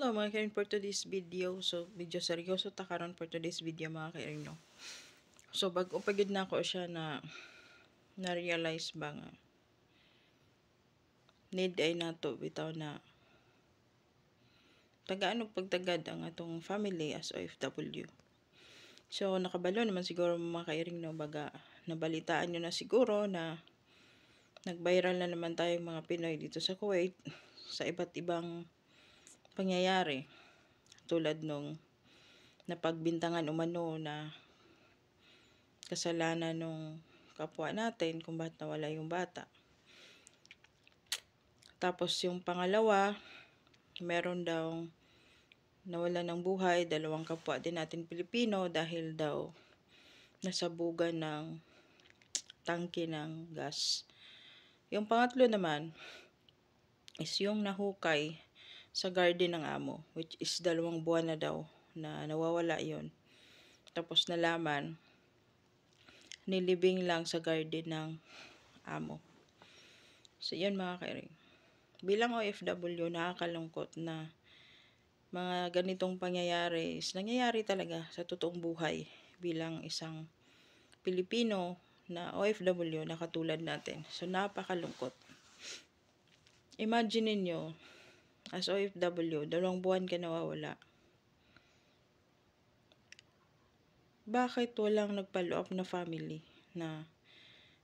Hello mga kairin for today's video. So, medyo seryoso ta karon for today's video mga kairin, no. So, bago pagid na ako siya na-realize ba nga need ay nato bitaw na tagaan og pagtagad ang atong family as OFW. So, nakabalo naman siguro mga kairing, no, baga nabalitaan nyo na siguro na nag-viral na naman tayong mga Pinoy dito sa Kuwait sa iba't ibang pangyayari. Tulad nung napagbintangan umano na kasalanan nung kapwa natin kung bakit nawala yung bata. Tapos yung pangalawa, meron daw nawala ng buhay, 2 kapwa din natin Pilipino dahil daw nasabugan ng tangke ng gas. Yung pangatlo naman is yung nahukay sa garden ng amo, which is 2 buwan na daw na nawawala yon. Tapos nalaman nilibing lang sa garden ng amo. So yun mga kairing, bilang OFW nakakalungkot na mga ganitong pangyayari is nangyayari talaga sa totoong buhay bilang isang Pilipino na OFW na katulad natin. So napakalungkot. Imagine niyo as OFW, 2 buwan ka nawawala. Bakit walang nag-follow up na family na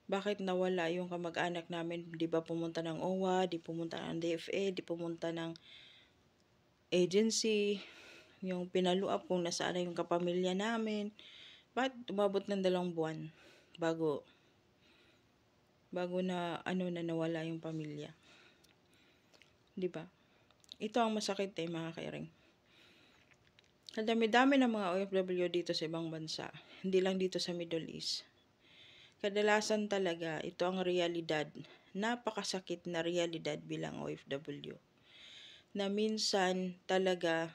bakit nawala yung kamag-anak namin? Di ba pumunta ng OWA, di pumunta ng DFA, di pumunta ng agency, yung pinalo up kung nasaan na yung kapamilya namin. Bakit umabot ng 2 buwan bago na na nawala yung pamilya? Di ba? Ito ang masakit mga kairing. Ang dami-dami ng mga OFW dito sa ibang bansa, hindi lang dito sa Middle East. Kadalasan talaga, ito ang realidad, napakasakit na realidad bilang OFW. Na minsan talaga,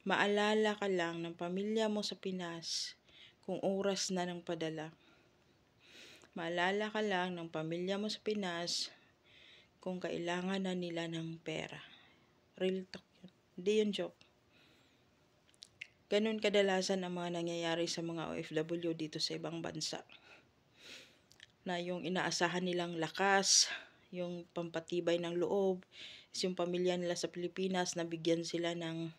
maalala ka lang ng pamilya mo sa Pinas kung oras na ng padala. Maalala ka lang ng pamilya mo sa Pinas kung kailangan na nila ng pera. Real talk yun. Hindi yun joke. Ganun kadalasan ang mga nangyayari sa mga OFW dito sa ibang bansa. Na yung inaasahan nilang lakas, yung pampatibay ng loob, is yung pamilya nila sa Pilipinas na bigyan sila ng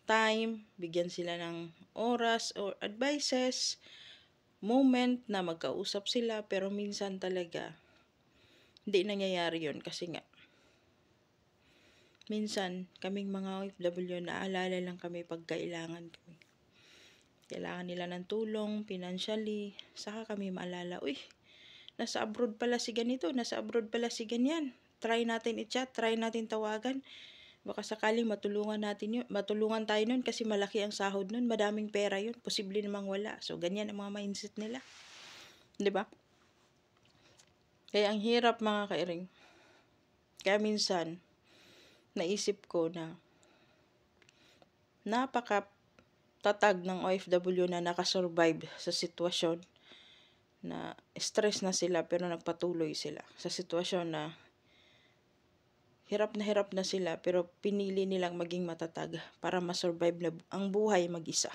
time, bigyan sila ng oras or advices, moment na magkausap sila, pero minsan talaga hindi nangyayari yun kasi nga minsan kaming mga OFW naalala lang kami pag kailangan kami. Kailangan nila ng tulong financially, saka kami maalala, uy, nasa abroad pala si ganito, nasa abroad pala si ganyan. Try natin i-chat, try natin tawagan. Baka sakaling matulungan tayo nun kasi malaki ang sahod nun, madaming pera yun, posible namang wala. So ganyan ang mga mindset nila. 'Di ba? Kaya ang hirap mga kairing. Kaya minsan naisip ko na napaka-tatag ng OFW na nakasurvive sa sitwasyon na stress na sila pero nagpatuloy sila sa sitwasyon na hirap na sila pero pinili nilang maging matatag para masurvive na ang buhay mag-isa.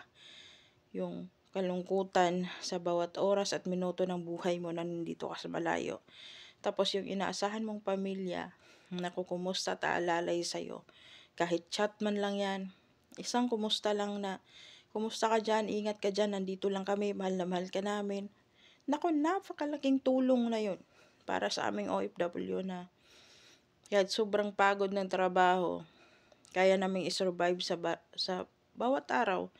Yung kalungkutan sa bawat oras at minuto ng buhay mo na nandito ka sa malayo. Tapos yung inaasahan mong pamilya na kukumusta at aalalay sa'yo. Kahit chat man lang yan, isang kumusta lang na, kumusta ka dyan, ingat ka dyan, nandito lang kami, mahal na mahal ka namin. Naku, napakalaking tulong na yun para sa aming OFW na kahit sobrang pagod ng trabaho, kaya naming isurvive sa bawat araw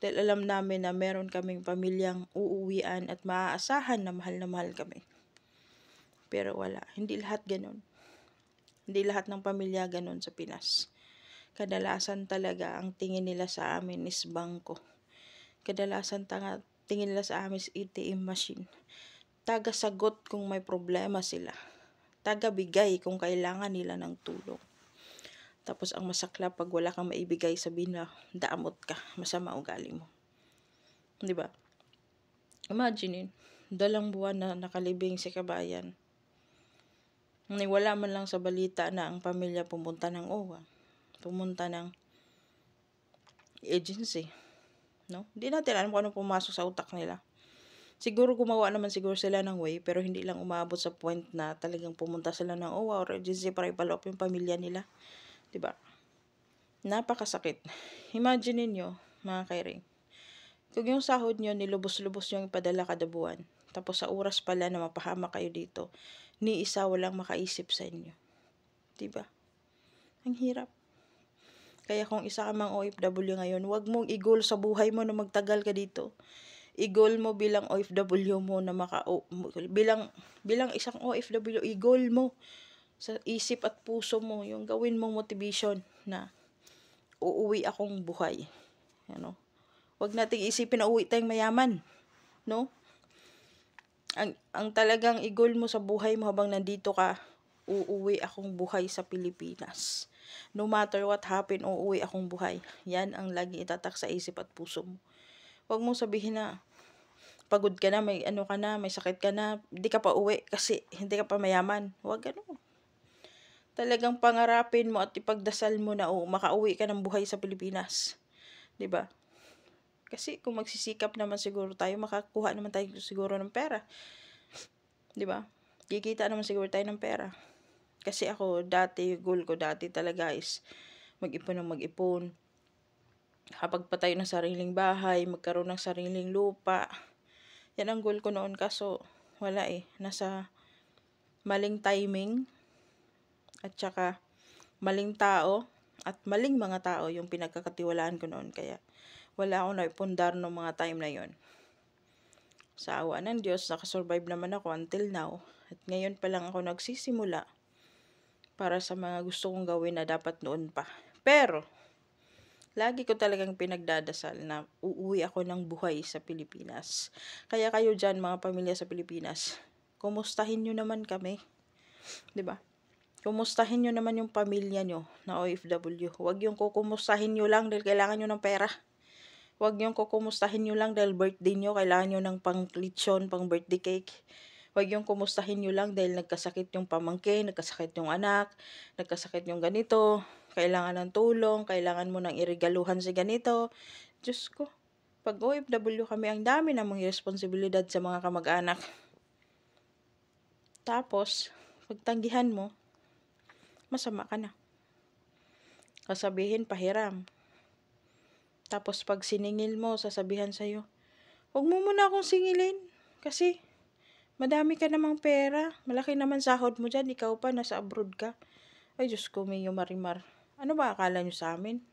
dahil alam namin na meron kaming pamilyang uuwian at maaasahan na mahal kami. Pero wala, hindi lahat ganun. Hindi lahat ng pamilya ganun sa Pinas. Kadalasan talaga ang tingin nila sa amin is bangko. Kadalasan tingin nila sa amin is ATM machine. Taga-sagot kung may problema sila. Taga-bigay kung kailangan nila ng tulong. Tapos ang masaklap pag wala kang maibigay, sabihin na daamot ka, masama ugali mo. 'Di ba? Imagine 2 buwan na nakalibing si kabayan. Wala man lang sa balita na ang pamilya pumunta ng OWA, pumunta ng agency, no? Hindi natin alam kung ano pumasok sa utak nila. Siguro gumawa naman siguro sila ng way, pero hindi lang umabot sa point na talagang pumunta sila ng OWA or agency para ipalop yung pamilya nila. 'Di ba? Napakasakit. Imagine niyo, mga kairing, kung yung sahod nyo nilubos-lubos yung ipadala kada buwan, tapos sa oras pala na mapahamak kayo dito, ni isa walang makaisip sa inyo. 'Di ba? Ang hirap. Kaya kung isa ka mang OFW ngayon, wag mong i-goal sa buhay mo na magtagal ka dito. I-goal mo bilang OFW mo na bilang isang OFW, i-goal mo sa isip at puso mo, yung gawin mong motivation na uuwi akong buhay. Ano? Wag nating isipin na uwi tayong mayaman, no? Ang talagang i-goal mo sa buhay mo habang nandito ka, uuwi akong buhay sa Pilipinas. No matter what happen, uuwi akong buhay. Yan ang laging itatak sa isip at puso mo. Huwag mong sabihin na pagod ka na, may ano ka na, may sakit ka na, hindi ka pa uwi kasi hindi ka pa mayaman. Huwag ganun. Talagang pangarapin mo at ipagdasal mo na makauwi ka ng buhay sa Pilipinas. 'Di ba? Kasi kung magsisikap naman siguro tayo, makakuha naman tayo siguro ng pera. 'Di ba? Kikita naman siguro tayo ng pera. Kasi ako goal ko dati talaga is mag-ipon ng mag-ipon. Kapagpatayo ng sariling bahay, magkaroon ng sariling lupa. Yan ang goal ko noon, kaso wala nasa maling timing at saka maling tao at maling mga tao yung pinagkakatiwalaan ko noon, kaya wala akong naipundar ng mga time na yon. Sa awa ng Diyos, nakasurvive naman ako until now, at ngayon pa lang ako nagsisimula para sa mga gusto kong gawin na dapat noon pa. Pero lagi ko talagang pinagdadasal na uuwi ako ng buhay sa Pilipinas. Kaya kayo dyan, mga pamilya sa Pilipinas, kumustahin nyo naman kami. 'Di ba? Kumustahin nyo naman yung pamilya nyo na OFW. Huwag yung kukumustahin nyo lang dahil kailangan nyo ng pera. Huwag yung kukumustahin nyo lang dahil birthday nyo, kailangan nyo ng pang lechon, pang birthday cake. Huwag yung kumustahin nyo lang dahil nagkasakit yung pamangkin, nagkasakit yung anak, nagkasakit yung ganito, kailangan ng tulong, kailangan mo ng irigaluhan si ganito. Diyos ko, pag OFW kami, ang dami namang responsibilidad sa mga kamag-anak. Tapos, pagtanggihan mo, masama ka na. Kasabihin, pahiram. Tapos pag siningil mo, sasabihan sa'yo, huwag mo muna akong singilin. Kasi, madami ka namang pera. Malaki naman sahod mo dyan. Ikaw pa, nasa abroad ka. Ay, Diyos ko, Mayo Marimar. Ano ba akala nyo sa amin?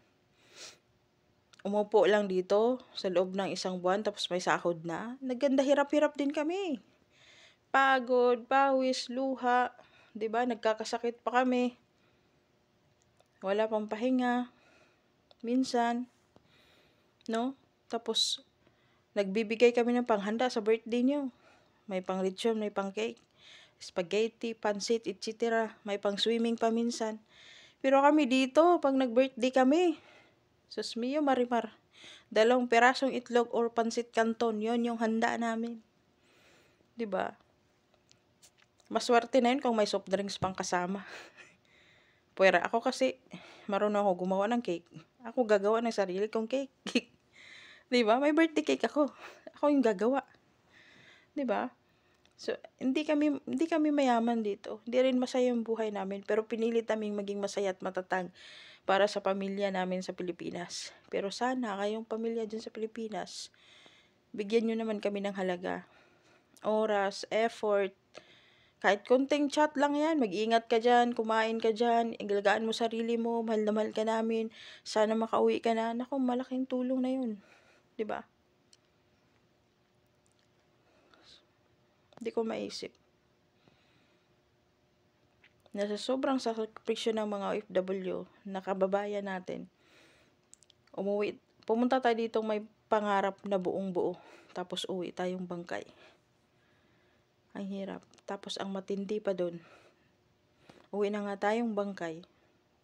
Umupo lang dito sa loob ng isang buwan, tapos may sahod na. Naganda, hirap-hirap din kami. Pagod, pawis, luha. 'Di ba? Nagkakasakit pa kami. Wala pang pahinga. Minsan. No? Tapos, nagbibigay kami ng panghanda sa birthday nyo. May pang lechon, may pang cake, spaghetti, pansit, etc. May pang swimming pa minsan. Pero kami dito, pag nag-birthday kami, sus Mayo Marimar, 2 pirasong itlog or pansit canton, yon yung handa namin. 'Di ba? Maswerte na yun kung may soft drinks pang kasama. Pwera ako kasi marunong ako gumawa ng cake. Ako gagawa ng sarili kong cake. 'Di ba? May birthday cake ako. Ako yung gagawa. 'Di ba? So, hindi kami mayaman dito. Hindi rin masaya yung buhay namin, pero pinilit naming maging masaya at matatag para sa pamilya namin sa Pilipinas. Pero sana kayong pamilya dyan sa Pilipinas, bigyan nyo naman kami ng halaga. Oras, effort, kahit konting chat lang yan, mag-ingat ka dyan, kumain ka dyan, igalagaan mo sarili mo, mahal na mahal ka namin, sana makauwi ka na. Naku, malaking tulong na yun. 'Di ba? Hindi ko maisip na sa sobrang sakripisyo ng mga OFW na kababayan natin, pumunta tayo dito may pangarap na buong buo, tapos uwi tayong bangkay. Ang hirap. Tapos ang matindi pa doon, uwi na nga tayong bangkay,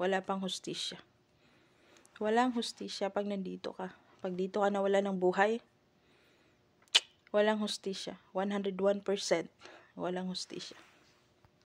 wala pang hustisya. Walang hustisya pag nandito ka. Pag dito ka nawala ng buhay, walang hustisya. 101% walang hustisya.